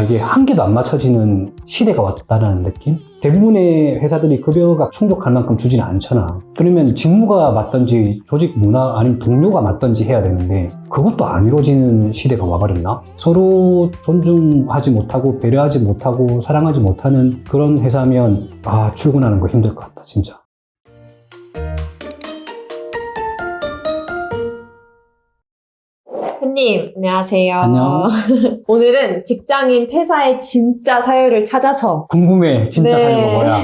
이게 한 개도 안 맞춰지는 시대가 왔다는 느낌? 대부분의 회사들이 급여가 충족할 만큼 주지는 않잖아. 그러면 직무가 맞든지 조직 문화 아니면 동료가 맞든지 해야 되는데 그것도 안 이루어지는 시대가 와버렸나? 서로 존중하지 못하고 배려하지 못하고 사랑하지 못하는 그런 회사면 출근하는 거 힘들 것 같다 진짜. 님, 안녕하세요. 안녕. 오늘은 직장인 퇴사의 진짜 사유를 찾아서 궁금해. 진짜 사유가 뭐야?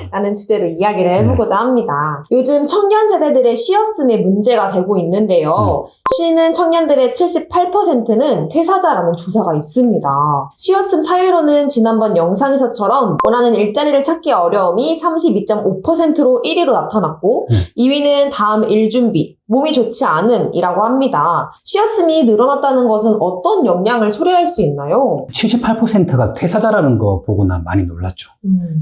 라는 주제로 이야기를 해보고자 합니다. 요즘 청년 세대들의 쉬었음이 문제가 되고 있는데요. 쉬는 청년들의 78%는 퇴사자라는 조사가 있습니다. 쉬었음 사유로는 지난번 영상에서처럼 원하는 일자리를 찾기 어려움이 32.5%로 1위로 나타났고 2위는 다음 일준비, 몸이 좋지 않음이라고 합니다. 쉬었음이 늘어났다는 것은 어떤 영향을 초래할 수 있나요? 78%가 퇴사자라는 거 보고 난 많이 놀랐죠.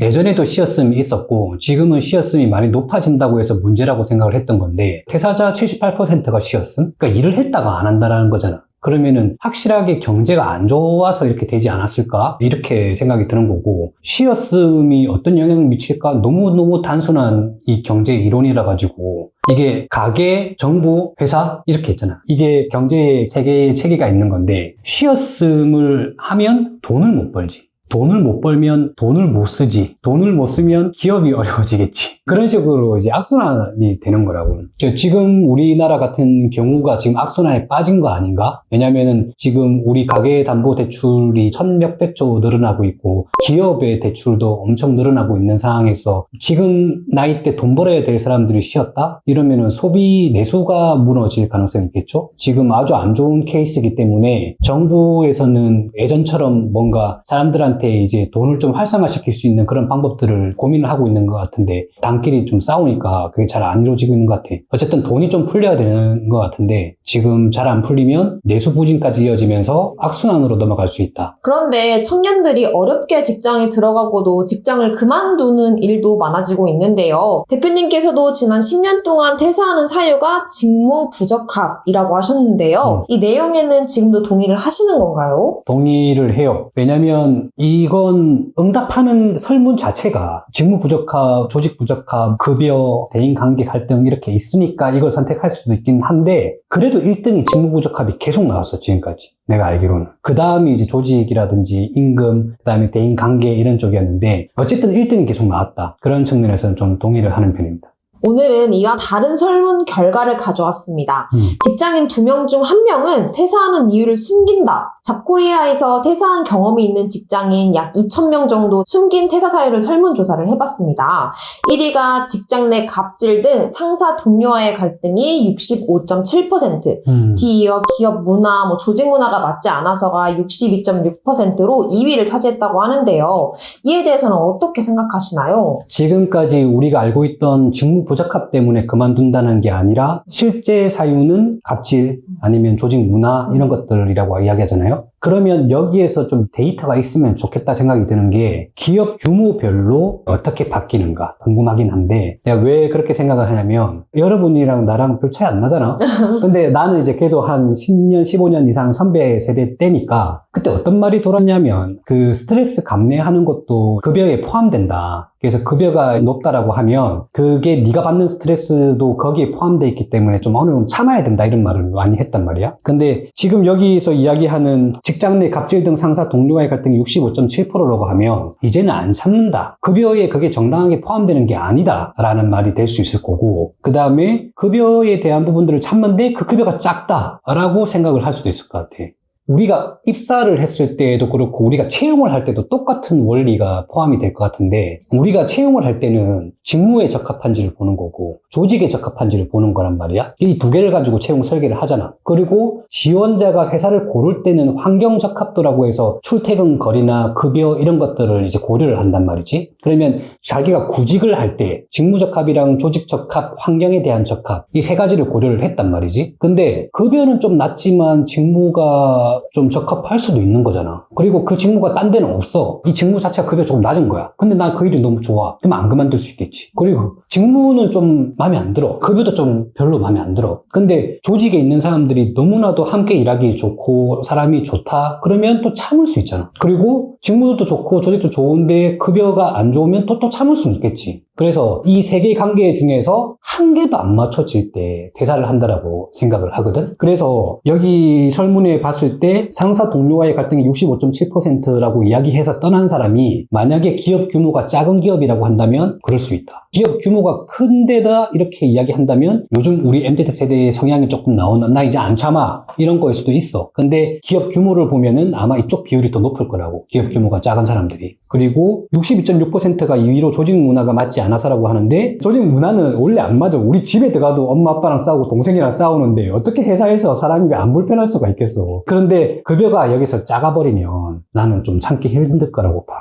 예전에도 쉬었음이 있었고 지금은 쉬었음이 많이 높아진다고 해서 문제라고 생각을 했던 건데 퇴사자 78%가 쉬었음? 그러니까 일을 했다가 안 한다는 거잖아. 그러면은 확실하게 경제가 안 좋아서 이렇게 되지 않았을까? 이렇게 생각이 드는 거고 쉬었음이 어떤 영향을 미칠까? 너무너무 단순한 이 경제 이론이라 가지고 이게 가계, 정부, 회사 이렇게 있잖아. 이게 경제의 세계의 체계가 있는 건데 쉬었음을 하면 돈을 못 벌지. 돈을 못 벌면 돈을 못 쓰지. 돈을 못 쓰면 기업이 어려워지겠지. 그런 식으로 이제 악순환이 되는 거라고. 지금 우리나라 같은 경우가 지금 악순환에 빠진 거 아닌가? 왜냐면은 지금 우리 가계담보대출이 천몇백 조 늘어나고 있고 기업의 대출도 엄청 늘어나고 있는 상황에서 지금 나이 때 돈 벌어야 될 사람들이 쉬었다? 이러면은 소비 내수가 무너질 가능성이 있겠죠? 지금 아주 안 좋은 케이스이기 때문에 정부에서는 예전처럼 뭔가 사람들한테 이제 돈을 좀 활성화시킬 수 있는 그런 방법들을 고민을 하고 있는 것 같은데 당끼리 좀 싸우니까 그게 잘 안 이루어지고 있는 것 같아. 어쨌든 돈이 좀 풀려야 되는 것 같은데 지금 잘 안 풀리면 내수 부진까지 이어지면서 악순환으로 넘어갈 수 있다. 그런데 청년들이 어렵게 직장에 들어가고도 직장을 그만두는 일도 많아지고 있는데요. 대표님께서도 지난 10년 동안 퇴사하는 사유가 직무 부적합이라고 하셨는데요. 이 내용에는 지금도 동의를 하시는 건가요? 동의를 해요. 왜냐면 이건 응답하는 설문 자체가 직무 부적합, 조직 부적합, 급여, 대인관계 갈등 이렇게 있으니까 이걸 선택할 수도 있긴 한데 그래도 1등이 직무 부적합이 계속 나왔어 지금까지 내가 알기로는. 그 다음이 이제 조직이라든지 임금, 그 다음에 대인관계 이런 쪽이었는데 어쨌든 1등이 계속 나왔다. 그런 측면에서는 좀 동의를 하는 편입니다. 오늘은 이와 다른 설문 결과를 가져왔습니다. 직장인 2명 중 1명은 퇴사하는 이유를 숨긴다. 잡코리아에서 퇴사한 경험이 있는 직장인 약 2,000명 정도 숨긴 퇴사 사유를 설문조사를 해봤습니다. 1위가 직장 내 갑질 등 상사 동료와의 갈등이 65.7%, 뒤이어 기업 문화, 조직 문화가 맞지 않아서가 62.6%로 2위를 차지했다고 하는데요. 이에 대해서는 어떻게 생각하시나요? 지금까지 우리가 알고 있던 직무 부적합 때문에 그만둔다는 게 아니라 실제 사유는 갑질 아니면 조직 문화 이런 것들이라고 이야기하잖아요. 그러면 여기에서 좀 데이터가 있으면 좋겠다 생각이 드는 게 기업 규모별로 어떻게 바뀌는가 궁금하긴 한데 내가 왜 그렇게 생각을 하냐면 여러분이랑 나랑 별 차이 안 나잖아. 근데 나는 이제 그래도 한 10년, 15년 이상 선배 세대 때니까 그때 어떤 말이 돌았냐면 그 스트레스 감내하는 것도 급여에 포함된다. 그래서 급여가 높다라고 하면 그게 네가 받는 스트레스도 거기에 포함되어 있기 때문에 좀 어느 정도 참아야 된다 이런 말을 많이 했단 말이야. 근데 지금 여기서 이야기하는 직장 내 갑질 등 상사 동료와의 갈등이 65.7%라고 하면 이제는 안 참는다. 급여에 그게 정당하게 포함되는 게 아니다 라는 말이 될 수 있을 거고 그 다음에 급여에 대한 부분들을 참는데 그 급여가 작다 라고 생각을 할 수도 있을 것 같아. 우리가 입사를 했을 때도 그렇고 우리가 채용을 할 때도 똑같은 원리가 포함이 될 것 같은데 우리가 채용을 할 때는 직무에 적합한지를 보는 거고 조직에 적합한지를 보는 거란 말이야. 이 두 개를 가지고 채용 설계를 하잖아. 그리고 지원자가 회사를 고를 때는 환경 적합도라고 해서 출퇴근 거리나 급여 이런 것들을 이제 고려를 한단 말이지. 그러면 자기가 구직을 할 때 직무 적합이랑 조직 적합, 환경에 대한 적합 이 세 가지를 고려를 했단 말이지. 근데 급여는 좀 낮지만 직무가 급여가 좀 적합할 수도 있는 거잖아. 그리고 그 직무가 딴 데는 없어. 이 직무 자체가 급여가 조금 낮은 거야. 근데 난 그 일이 너무 좋아. 그러면 안 그만둘 수 있겠지. 그리고 직무는 좀 마음에 안 들어. 급여도 좀 별로 마음에 안 들어. 근데 조직에 있는 사람들이 너무나도 함께 일하기 좋고 사람이 좋다. 그러면 또 참을 수 있잖아. 그리고 직무도 좋고 조직도 좋은데 급여가 안 좋으면 또 참을 수 있겠지. 그래서 이 세 개의 관계 중에서 한 개도 안 맞춰질 때 퇴사를 한다라고 생각을 하거든. 그래서 여기 설문에 봤을 때 상사 동료와의 갈등이 65.7%라고 이야기해서 떠난 사람이 만약에 기업 규모가 작은 기업이라고 한다면 그럴 수 있다. 기업 규모가 큰 데다 이렇게 이야기한다면 요즘 우리 MZ세대의 성향이 조금 나오는 나 이제 안 참아 이런 거일 수도 있어. 근데 기업 규모를 보면은 아마 이쪽 비율이 더 높을 거라고. 기업 규모가 작은 사람들이. 그리고 62.6%가 이위로 조직 문화가 맞지 않아서라고 하는데 조직 문화는 원래 안 맞아. 우리 집에 들어가도 엄마 아빠랑 싸우고 동생이랑 싸우는데 어떻게 회사에서 사람이 안 불편할 수가 있겠어. 그런데 급여가 여기서 작아버리면 나는 좀 참기 힘들 거라고 봐.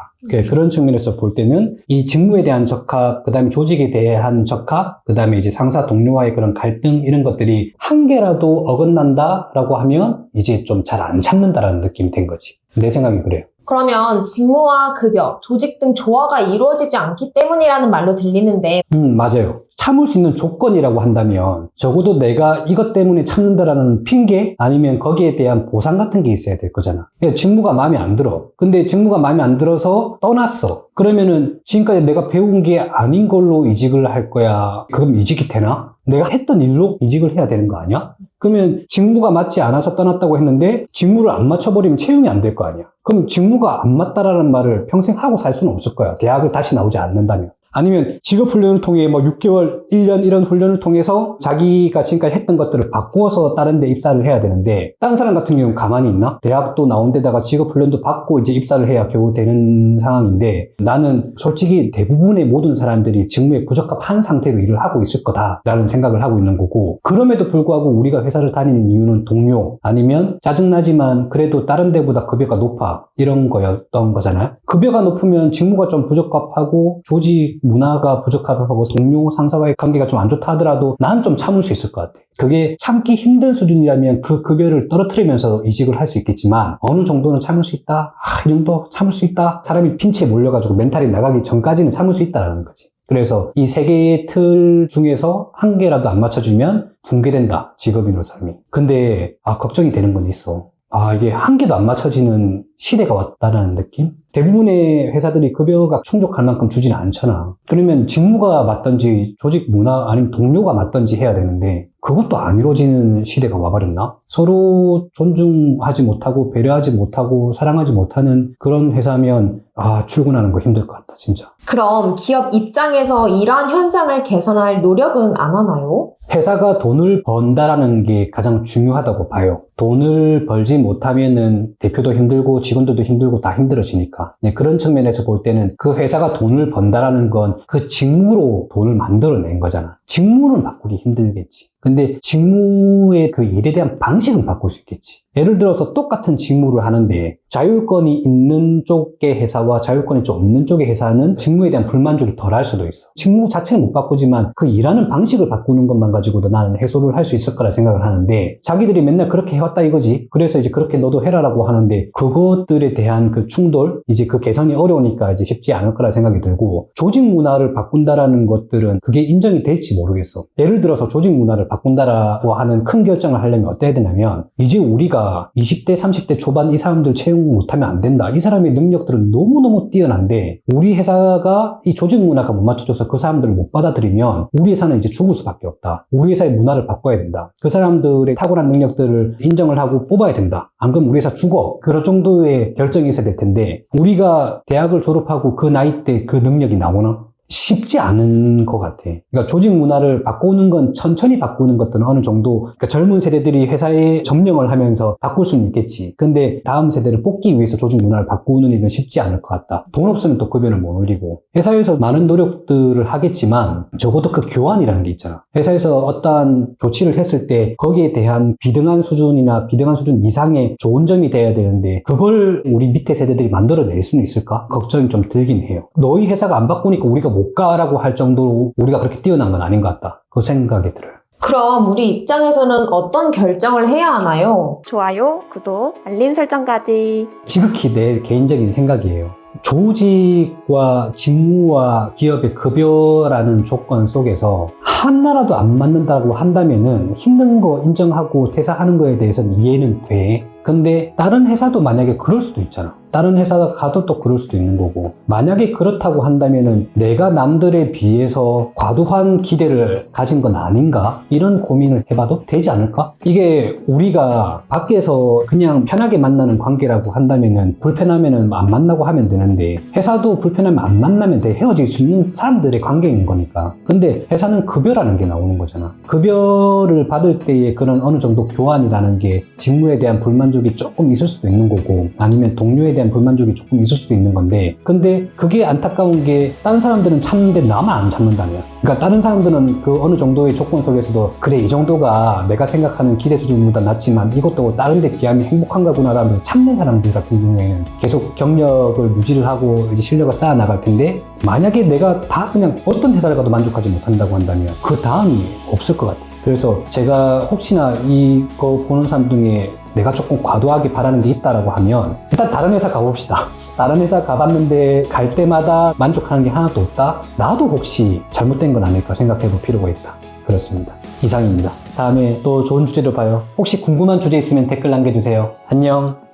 그런 측면에서 볼 때는 이 직무에 대한 적합, 그 다음에 조직에 대한 적합, 그 다음에 이제 상사 동료와의 그런 갈등 이런 것들이 한 개라도 어긋난다라고 하면 이제 좀 잘 안 참는다라는 느낌이 된 거지. 내 생각이 그래요. 그러면 직무와 급여, 조직 등 조화가 이루어지지 않기 때문이라는 말로 들리는데 맞아요. 참을 수 있는 조건이라고 한다면 적어도 내가 이것 때문에 참는다라는 핑계 아니면 거기에 대한 보상 같은 게 있어야 될 거잖아. 그러니까 직무가 마음에 안 들어. 근데 직무가 마음에 안 들어서 떠났어. 그러면은 지금까지 내가 배운 게 아닌 걸로 이직을 할 거야. 그럼 이직이 되나? 내가 했던 일로 이직을 해야 되는 거 아니야? 그러면 직무가 맞지 않아서 떠났다고 했는데 직무를 안 맞춰버리면 채용이 안 될 거 아니야. 그럼 직무가 안 맞다라는 말을 평생 하고 살 수는 없을 거야. 대학을 다시 나오지 않는다면. 아니면 직업훈련을 통해 뭐 6개월, 1년 이런 훈련을 통해서 자기가 지금까지 했던 것들을 바꾸어서 다른 데 입사를 해야 되는데 다른 사람 같은 경우는 가만히 있나? 대학도 나온 데다가 직업훈련도 받고 이제 입사를 해야 겨우 되는 상황인데 나는 솔직히 대부분의 모든 사람들이 직무에 부적합한 상태로 일을 하고 있을 거다라는 생각을 하고 있는 거고 그럼에도 불구하고 우리가 회사를 다니는 이유는 동료 아니면 짜증나지만 그래도 다른 데보다 급여가 높아 이런 거였던 거잖아요. 급여가 높으면 직무가 좀 부적합하고 조직 문화가 부적합하고 동료 상사와의 관계가 좀 안 좋다 하더라도 난 좀 참을 수 있을 것 같아. 그게 참기 힘든 수준이라면 그 급여를 떨어뜨리면서 이직을 할 수 있겠지만 어느 정도는 참을 수 있다. 이 정도 참을 수 있다. 사람이 핀치에 몰려가지고 멘탈이 나가기 전까지는 참을 수 있다라는 거지. 그래서 이 세 개의 틀 중에서 한 개라도 안 맞춰주면 붕괴된다. 직업인으로 삶이. 근데 걱정이 되는 건 있어. 이게 한 개도 안 맞춰지는 시대가 왔다는 느낌? 대부분의 회사들이 급여가 충족할 만큼 주지는 않잖아. 그러면 직무가 맞든지 조직 문화 아니면 동료가 맞든지 해야 되는데 그것도 안 이루어지는 시대가 와버렸나? 서로 존중하지 못하고 배려하지 못하고 사랑하지 못하는 그런 회사면 출근하는 거 힘들 것 같다 진짜. 그럼 기업 입장에서 이러한 현상을 개선할 노력은 안 하나요? 회사가 돈을 번다라는 게 가장 중요하다고 봐요. 돈을 벌지 못하면은 대표도 힘들고 직원들도 힘들고 다 힘들어지니까. 그런 측면에서 볼 때는 그 회사가 돈을 번다라는 건 그 직무로 돈을 만들어낸 거잖아. 직무는 바꾸기 힘들겠지. 근데 직무의 그 일에 대한 방식은 바꿀 수 있겠지. 예를 들어서 똑같은 직무를 하는데 자율권이 있는 쪽의 회사와 자율권이 좀 없는 쪽의 회사는 직무에 대한 불만족이 덜할 수도 있어. 직무 자체는 못 바꾸지만 그 일하는 방식을 바꾸는 것만 가지고도 나는 해소를 할 수 있을 거라 생각을 하는데 자기들이 맨날 그렇게 해왔다 이거지. 그래서 이제 그렇게 너도 해라라고 하는데 그것들에 대한 그 충돌, 이제 그 개선이 어려우니까 이제 쉽지 않을 거라 생각이 들고 조직 문화를 바꾼다라는 것들은 그게 인정이 될지 모르겠어. 예를 들어서 조직 문화를 바꾼다라고 하는 큰 결정을 하려면 어때야 되냐면 이제 우리가 20대, 30대 초반 이 사람들 채용 못하면 안 된다. 이 사람의 능력들은 너무너무 뛰어난데 우리 회사가 이 조직 문화가 못 맞춰줘서 그 사람들을 못 받아들이면 우리 회사는 이제 죽을 수밖에 없다. 우리 회사의 문화를 바꿔야 된다. 그 사람들의 탁월한 능력들을 인정을 하고 뽑아야 된다. 안 그러면 우리 회사 죽어. 그런 정도의 결정이 있어야 될 텐데 우리가 대학을 졸업하고 그 나이 때 그 능력이 나오나? 쉽지 않은 것 같아. 그러니까 조직 문화를 바꾸는 건 천천히 바꾸는 것들은 어느 정도 그러니까 젊은 세대들이 회사에 점령을 하면서 바꿀 수는 있겠지. 근데 다음 세대를 뽑기 위해서 조직 문화를 바꾸는 일은 쉽지 않을 것 같다. 돈 없으면 또 급여를 못 올리고 회사에서 많은 노력들을 하겠지만 적어도 그 교환이라는 게 있잖아. 회사에서 어떠한 조치를 했을 때 거기에 대한 비등한 수준이나 비등한 수준 이상의 좋은 점이 돼야 되는데 그걸 우리 밑에 세대들이 만들어낼 수는 있을까? 걱정이 좀 들긴 해요. 너희 회사가 안 바꾸니까 우리가 못 가라고 할 정도로 우리가 그렇게 뛰어난 건 아닌 것 같다. 그 생각이 들어요. 그럼 우리 입장에서는 어떤 결정을 해야 하나요? 좋아요, 구독, 알림 설정까지. 지극히 내 개인적인 생각이에요. 조직과 직무와 기업의 급여라는 조건 속에서 하나라도 안 맞는다고 한다면은 힘든 거 인정하고 퇴사하는 거에 대해서는 이해는 돼. 근데 다른 회사도 만약에 그럴 수도 있잖아. 다른 회사가 가도 또 그럴 수도 있는 거고, 만약에 그렇다고 한다면은 내가 남들에 비해서 과도한 기대를 가진 건 아닌가? 이런 고민을 해봐도 되지 않을까? 이게 우리가 밖에서 그냥 편하게 만나는 관계라고 한다면은 불편하면은 안 만나고 하면 되는데, 회사도 불편하면 안 만나면 돼. 헤어질 수 있는 사람들의 관계인 거니까. 근데 회사는 급여라는 게 나오는 거잖아. 급여를 받을 때의 그런 어느 정도 교환이라는 게 직무에 대한 불만족이 조금 있을 수도 있는 거고, 아니면 동료에 대한 불만족이 조금 있을 수도 있는 건데, 근데 그게 안타까운 게 다른 사람들은 참는데 나만 안 참는다면, 그러니까 다른 사람들은 그 어느 정도의 조건 속에서도 그래, 이 정도가 내가 생각하는 기대 수준보다 낮지만 이것도 다른 데 비하면 행복한 거구나 라면서 참는 사람들 같은 경우에는 계속 경력을 유지를 하고 이제 실력을 쌓아 나갈 텐데, 만약에 내가 다 그냥 어떤 회사를 가도 만족하지 못한다고 한다면 그 다음이 없을 것 같아요. 그래서 제가 혹시나 이거 보는 사람 중에 내가 조금 과도하게 바라는 게 있다라고 하면 일단 다른 회사 가봅시다. 다른 회사 가봤는데 갈 때마다 만족하는 게 하나도 없다? 나도 혹시 잘못된 건 아닐까 생각해 볼 필요가 있다. 그렇습니다. 이상입니다. 다음에 또 좋은 주제로 봐요. 혹시 궁금한 주제 있으면 댓글 남겨주세요. 안녕.